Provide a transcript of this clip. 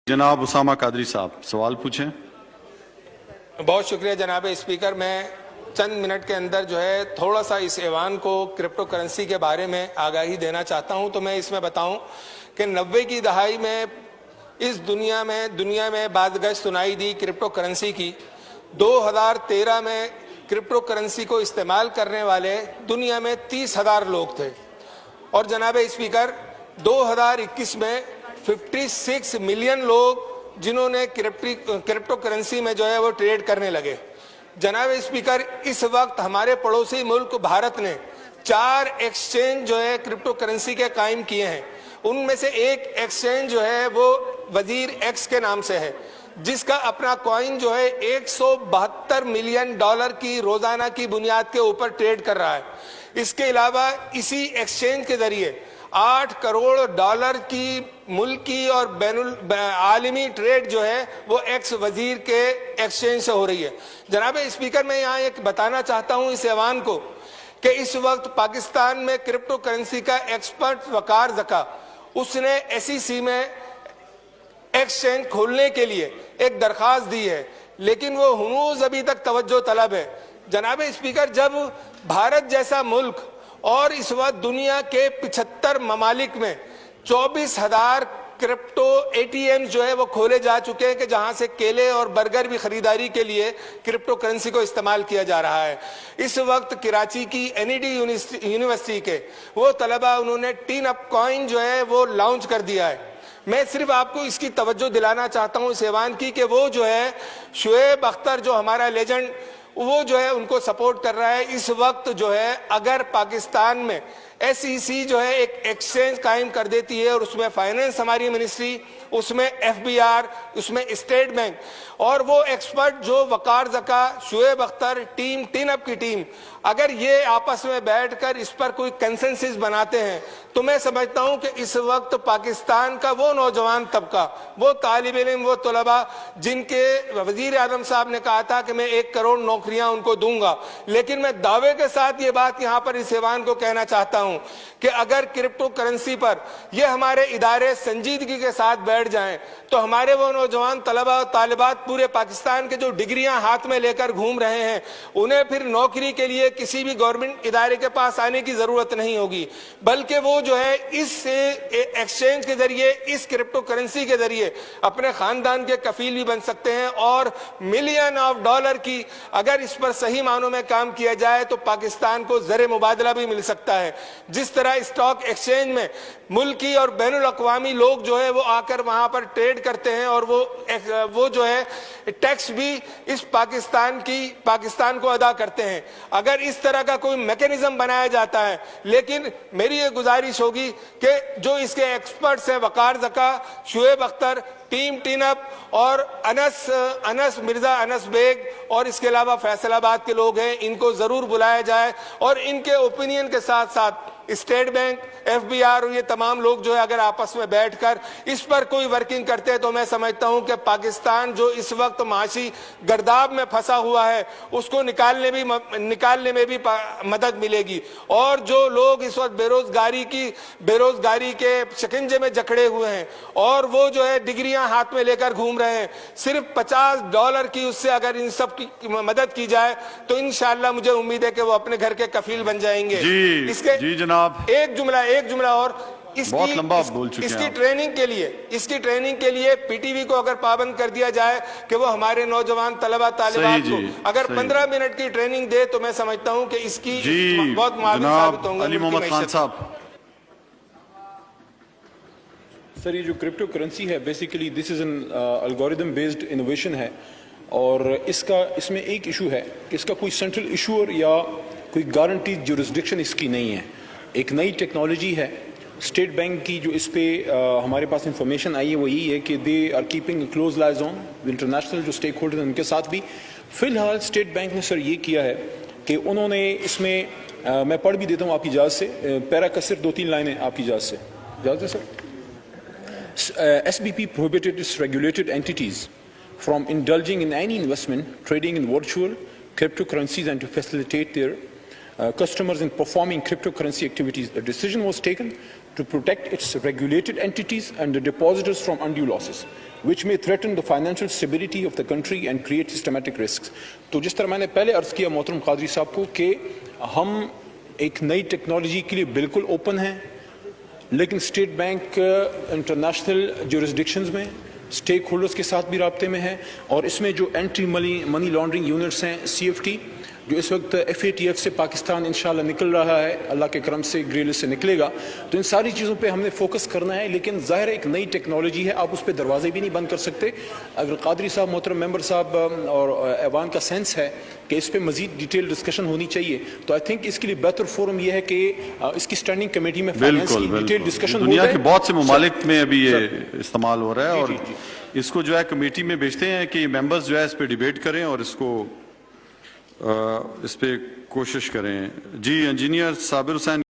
जनाब उसामा कादरी साहब सवाल पूछें। बहुत शुक्रिया जनाब स्पीकर। मैं चंद मिनट के अंदर जो है थोड़ा सा इस ऐवान को क्रिप्टो करेंसी के बारे में आगाही देना चाहता हूं। तो मैं इसमें बताऊं कि 90 की दहाई में इस दुनिया में बाज़गश्त सुनाई दी क्रिप्टो करेंसी की। 2013 में क्रिप्टो करेंसी को इस्तेमाल करने वाले दुनिया में 30,000 लोग थे और जनाब स्पीकर 2021 में 56 मिलियन लोग जिन्होंने क्रिप्टो करेंसी में जो है वो ट्रेड करने लगे। जनाब स्पीकर, इस वक्त हमारे पड़ोसी मुल्क भारत ने 4 एक्सचेंज जो है क्रिप्टो करेंसी के कायम किए हैं। उनमें से एक एक्सचेंज जो है वो वजीर एक्स के नाम से है, जिसका अपना कॉइन जो है $172 मिलियन की रोजाना की बुनियाद के ऊपर ट्रेड कर रहा है। इसके अलावा इसी एक्सचेंज के जरिए $8 करोड़ की मुल्की और आलमी ट्रेड जो है वो एक्स वजीर के एक्सचेंज से हो रही है। जनाब स्पीकर, मैं यहाँ एक बताना चाहता हूँ इस ऐवान को कि इस वक्त पाकिस्तान में क्रिप्टो करेंसी का एक्सपर्ट वकार ज़का, उसने SEC में एक्सचेंज खोलने के लिए एक दरखास्त दी है, लेकिन वो हनूज अभी तक तवज्जो तलब है। जनाब स्पीकर, जब भारत जैसा मुल्क और इस वक्त दुनिया के 75 ममालिक में 24,000 क्रिप्टो ATM जो है वो खोले जा चुके हैं कि जहां से केले और बर्गर भी खरीदारी के लिए क्रिप्टो करेंसी को इस्तेमाल किया जा रहा है। इस वक्त कराची की NED यूनिवर्सिटी के वो तलबा उन्होंने टीन अप कॉइन जो है वो लॉन्च कर दिया है। मैं सिर्फ आपको इसकी तवज्जो दिलाना चाहता हूं इस ऐवान की कि वो जो है शुएब अख्तर जो हमारा लेजेंड वो जो है उनको सपोर्ट कर रहा है। इस वक्त जो है अगर पाकिस्तान में SEC जो है एक एक्सचेंज कायम कर देती है और उसमें फाइनेंस हमारी मिनिस्ट्री, उसमें FBR, उसमें स्टेट बैंक और वो एक्सपर्ट जो वकार ज़का, शुएब अख्तर, टीन अप की टीम अगर ये आपस में बैठकर इस पर कोई कंसेंसस बनाते हैं तो मैं समझता हूं कि इस वक्त पाकिस्तान का वो नौजवान तबका, वो तालिब इल्म, वो तलबा जिनके वजीर आजम साहब ने कहा था कि मैं 1 करोड़ नौकरियां उनको दूंगा, लेकिन मैं दावे के साथ ये बात यहां पर इस ऐवान को कहना चाहता हूं कि अगर क्रिप्टो करेंसी पर ये हमारे इदारे संजीदगी के साथ बैठ जाएं तो हमारे वो नौजवान तलबा और तालिबात पूरे पाकिस्तान के जो डिग्रियां हाथ में लेकर घूम रहे हैं उन्हें फिर नौकरी के लिए किसी भी गवर्नमेंट इदारे के पास आने की जरूरत नहीं होगी, बल्कि वो जो है इस एक्सचेंज के जरिए, इस क्रिप्टो करेंसी के जरिए अपने खानदान के कफील भी बन सकते हैं और मिलियन ऑफ डॉलर की अगर इस पर सही मानों में काम किया जाए तो पाकिस्तान को ज़र मुबादला भी मिल सकता है। जिस तरह स्टॉक एक्सचेंज में मुल्की और बैनुल अक़वामी लोग जो है वो आकर वहां पर ट्रेड करते हैं और वो जो है टैक्स भी इस पाकिस्तान को अदा करते हैं। अगर इस तरह का कोई मैकेनिज्म बनाया जाता है, लेकिन मेरी ये गुजारिश होगी कि जो इसके एक्सपर्ट्स हैं वकार ज़का, शुएब अख्तर, टीन अप और अनस मिर्जा अनस बेग और इसके अलावा फैसलाबाद के लोग हैं, इनको जरूर बुलाया जाए और इनके ओपिनियन के साथ साथ स्टेट बैंक, FBR और ये तमाम लोग जो है अगर आपस में बैठकर इस पर कोई वर्किंग करते हैं तो मैं समझता हूं कि पाकिस्तान जो इस वक्त माशी गर्दाब में फंसा हुआ है उसको निकालने में भी मदद मिलेगी। और जो लोग इस वक्त बेरोजगारी के शिकंजे में जकड़े हुए हैं और वो जो है डिग्रियां हाथ में लेकर घूम रहे हैं, सिर्फ $50 की उससे अगर इन सब की मदद की जाए तो इंशाअल्लाह मुझे उम्मीद है कि वो अपने घर के कफील बन जाएंगे। इसके एक जुमला और इसकी ट्रेनिंग के लिए PTV को अगर पाबंद कर दिया जाए कि वो हमारे नौजवान तलबा तालिबात को अगर 15 मिनट की ट्रेनिंग दे तो मैं समझता हूं कि इसकी बहुत मालूम साबित होंगे। अली मोहम्मद खान साहब। सर, ये जो क्रिप्टो करेंसी है basically this is an algorithm based innovation है और इसमें एक इशू है कि इसका कोई सेंट्रल इशूअर या कोई गारंटीड जुरिस्डिक्शन इसकी नहीं है। एक नई टेक्नोलॉजी है। स्टेट बैंक की जो इस पे हमारे पास इंफॉर्मेशन आई है वो यही है कि they are keeping close lies on international जो स्टेक होल्डर हैं उनके साथ भी। फिलहाल स्टेट बैंक ने सर ये किया है कि उन्होंने इसमें मैं पढ़ भी देता हूँ आपकी इजाज़त से, पैरा का सिर्फ 2-3 लाइनें आपकी इजाज़त से। इजाज़त है sir. SBP prohibited its regulated entities from indulging in any investment, trading in virtual cryptocurrencies and to facilitate their customers in performing cryptocurrency activities. The decision was taken to protect its regulated entities and the depositors from undue losses, which may threaten the financial stability of the country and create systematic risks. तो जिस तरह मैंने पहले अर्ज किया मोहतरम कादरी साहब को कि हम एक नई टेक्नोलॉजी के लिए बिल्कुल ओपन हैं, लेकिन स्टेट बैंक इंटरनेशनल जुरिस्डिक्शंस में स्टेक होल्डर्स के साथ भी राब्ते में है, और इसमें जो एंटी मनी लॉन्ड्रिंग यूनिट्स हैं CFT, जो इस वक्त FATF से पाकिस्तान इंशाल्लाह निकल रहा है, अल्लाह के करम से ग्रे लिस्ट से निकलेगा, तो इन सारी चीज़ों पे हमने फोकस करना है। लेकिन ज़ाहिर है एक नई टेक्नोलॉजी है, आप उस पर दरवाजे भी नहीं बंद कर सकते। अगर कादरी साहब, मोहतरम मेंबर साहब और ऐवान का सेंस है कि इस पर मजीद डिटेल डिस्कशन होनी चाहिए, तो आई थिंक इसके लिए बेहतर फोरम यह है कि इसकी स्टैंडिंग कमेटी में फाइनेंस की डिटेल डिस्कशन हो दुनिया जाए। के बहुत से ममालिक में अभी ये इस्तेमाल हो रहा है, और जी, जी। इसको जो है कमेटी में भेजते हैं कि मेंबर्स जो है इस पे डिबेट करें और इसको इस पे कोशिश करें। जी, इंजीनियर साबिर हुसैन।